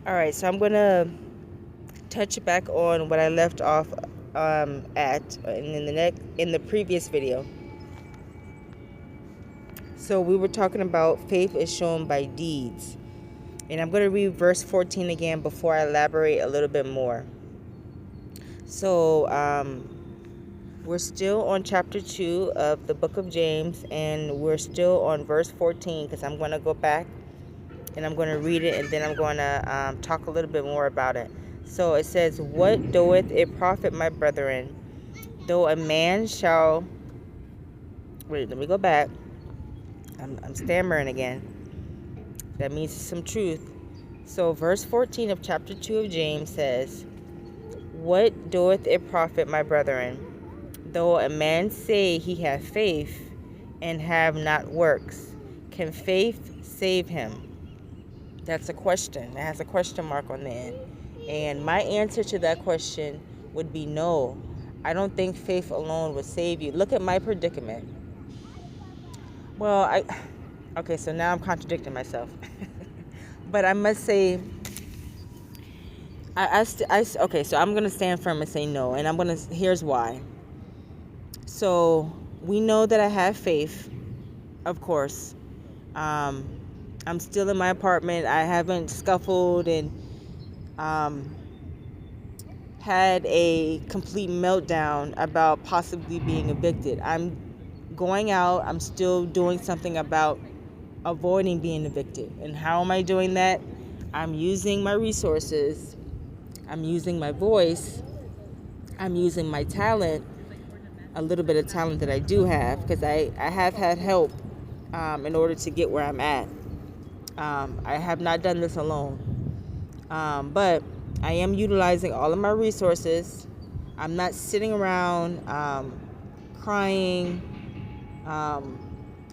All right, so I'm gonna touch back on what I left off at in the previous video. So we were talking about faith is shown by deeds, and I'm gonna read verse 14 again before I elaborate a little bit more. So we're still on chapter 2 of the book of James, and we're still on verse 14 because I'm gonna go back and I'm going to read it, and then I'm going to talk a little bit more about it. So it says, "What doeth it profit, my brethren, though a man shall..." Wait, let me go back. I'm stammering again. That means some truth. So verse 14 of chapter 2 of James says, "What doeth it profit, my brethren, though a man say he hath faith and have not works? Can faith save him?" That's a question. It has a question mark on the end. And my answer to that question would be no. I don't think faith alone would save you. Look at my predicament. Well, okay, so now I'm contradicting myself. But I must say, okay, so I'm going to stand firm and say no. And here's why. So we know that I have faith, of course. I'm still in my apartment. I haven't scuffled and had a complete meltdown about possibly being evicted. I'm going out. I'm still doing something about avoiding being evicted. And how am I doing that? I'm using my resources. I'm using my voice. I'm using my talent, a little bit of talent that I do have, because I have had help in order to get where I'm at. I have not done this alone, but I am utilizing all of my resources. I'm not sitting around crying,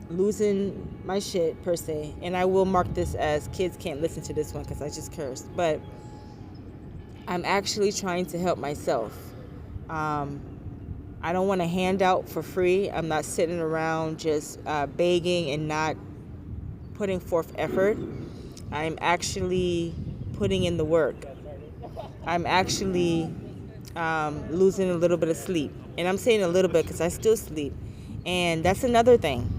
losing my shit per se. And I will mark this as kids can't listen to this one because I just cursed. But I'm actually trying to help myself. I don't want to hand out for free. I'm not sitting around just begging and not putting forth effort. I'm actually putting in the work. I'm actually losing a little bit of sleep. And I'm saying a little bit because I still sleep. And that's another thing.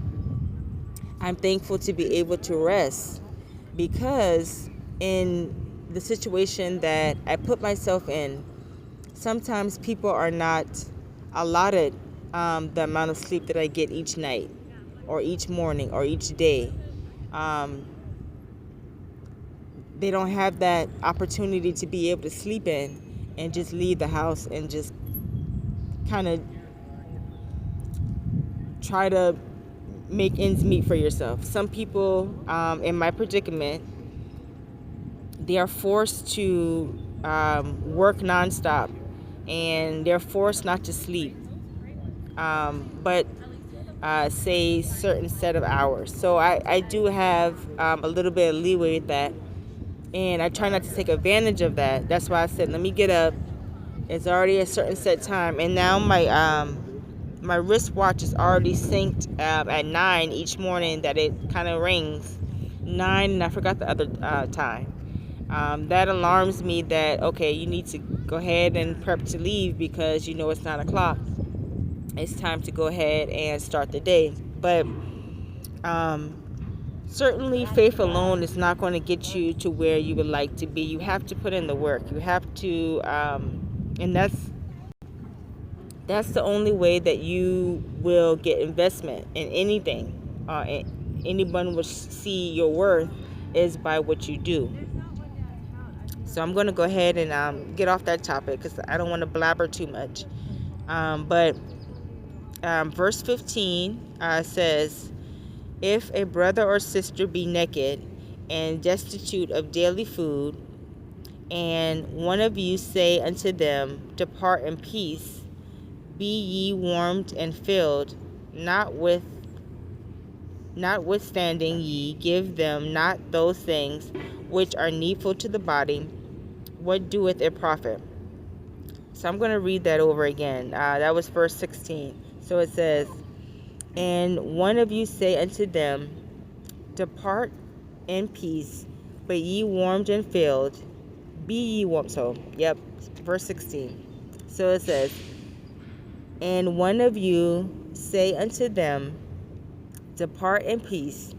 I'm thankful to be able to rest, because in the situation that I put myself in, sometimes people are not allotted the amount of sleep that I get each night or each morning or each day. They don't have that opportunity to be able to sleep in and just leave the house and just kind of try to make ends meet for yourself. Some people in my predicament, they are forced to work nonstop, and they're forced not to sleep, but say certain set of hours. So I do have a little bit of leeway with that, and I try not to take advantage of that. That's why I said, let me get up. It's already a certain set time, and now my wristwatch is already synced at 9 each morning, that it kind of rings 9, and I forgot the other time. That alarms me that, okay, you need to go ahead and prep to leave, because you know it's 9 o'clock. It's time to go ahead and start the day. But certainly faith alone is not going to get you to where you would like to be. You have to put in the work. You have to, and that's the only way that you will get investment in anything. Anyone will see your worth is by what you do. So I'm going to go ahead and get off that topic because I don't want to blabber too much. But verse 15 says, "If a brother or sister be naked and destitute of daily food, and one of you say unto them, Depart in peace, be ye warmed and filled, notwithstanding ye give them not those things which are needful to the body, what doeth it profit?" So I'm going to read that over again. That was verse 16. So it says, "And one of you say unto them, Depart in peace, but ye warmed and filled, Be ye warm. So, yep, verse 16. So it says, and one of you say unto them, depart in peace,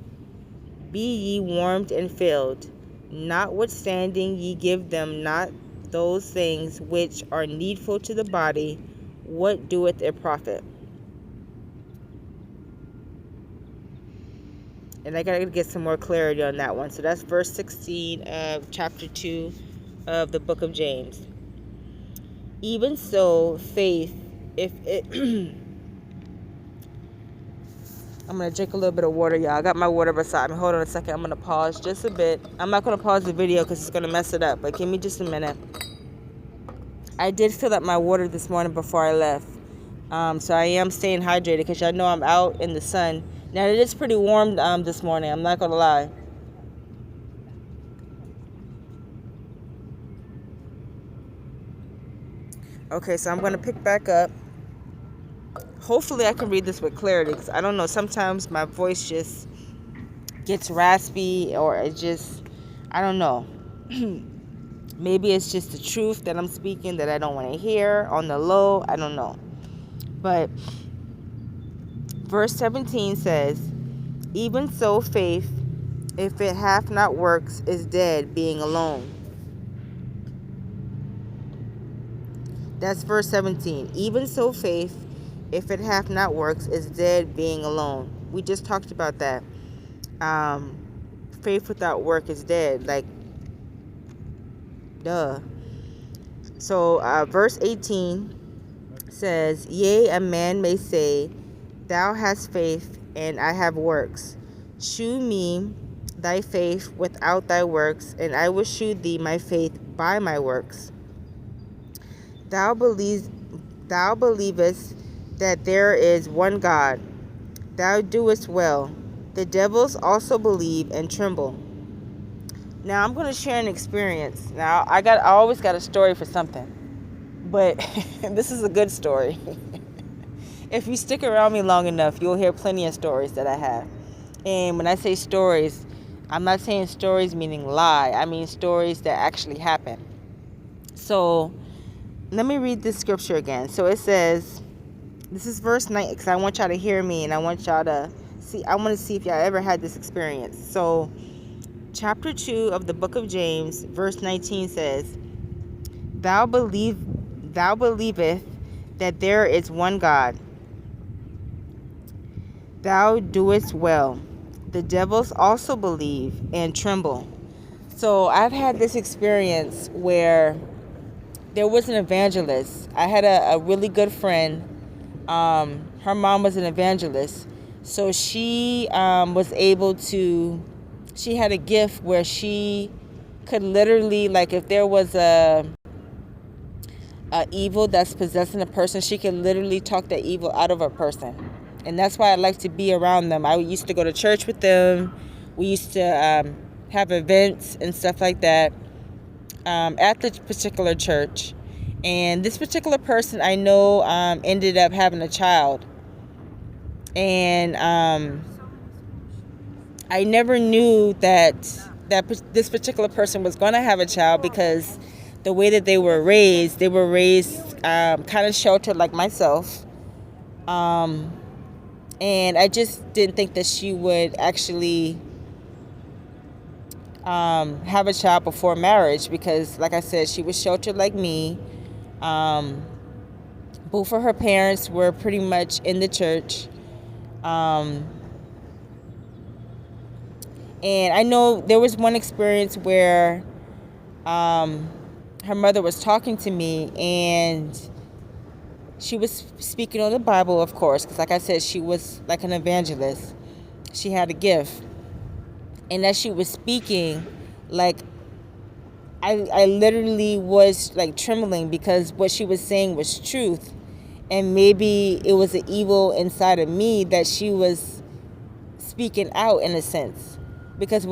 be ye warmed and filled, notwithstanding ye give them not those things which are needful to the body, what doeth it profit? And I gotta get some more clarity on that one. So that's verse 16 of chapter 2 of the book of James. Even so, faith, if it I'm going to drink a little bit of water, y'all. I got my water beside me. Hold on a second. I'm going to pause just a bit. I'm not going to pause the video because it's going to mess it up. But give me just a minute. I did fill up my water this morning before I left. So I am staying hydrated because I know I'm out in the sun. Now, it is pretty warm this morning. I'm not going to lie. Okay, so I'm going to pick back up. Hopefully I can read this with clarity because I don't know. Sometimes my voice just gets raspy or it just, I don't know. Maybe it's just the truth that I'm speaking that I don't want to hear on the low. I don't know. But verse 17 says, even so faith, if it hath not works, is dead, being alone. That's verse 17. Even so faith, if it hath not works, is dead, being alone. We just talked about that. Faith without work is dead. Like, duh. So, verse 18 says, yea, a man may say, thou hast faith, and I have works. Shew me thy faith without thy works, and I will shew thee my faith by my works. Thou believest that there is one God. Thou doest well. The devils also believe and tremble. Now I'm going to share an experience. Now I always got a story for something, but this is a good story. If you stick around me long enough, you'll hear plenty of stories that I have. And when I say stories, I'm not saying stories meaning lie. I mean stories that actually happen. So let me read this scripture again. So it says, this is verse 9, because I want y'all to hear me and I want y'all to see. I want to see if y'all ever had this experience. So chapter 2 of the book of James, verse 19 says, Thou believest that there is one God. Thou doest well. The devils also believe and tremble. So I've had this experience where there was an evangelist. I had a really good friend. Her mom was an evangelist. So she was able to, she had a gift where she could literally, like if there was a evil that's possessing a person, she could literally talk that evil out of a person. And that's why I like to be around them. I used to go to church with them. We used to have events and stuff like that at the particular church. And this particular person I know ended up having a child. And I never knew that this particular person was going to have a child because the way that they were raised kind of sheltered like myself. And I just didn't think that she would actually have a child before marriage because, like I said, she was sheltered like me. Both of her parents were pretty much in the church. And I know there was one experience where her mother was talking to me and she was speaking on the Bible, of course, because like I said, she was like an evangelist. She had a gift. And as she was speaking, like, I literally was like trembling because what she was saying was truth. And maybe it was an evil inside of me that she was speaking out in a sense. Because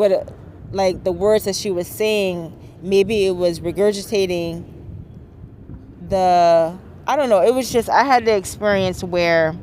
like the words that she was saying, maybe it was regurgitating I don't know. It was just, I had the experience where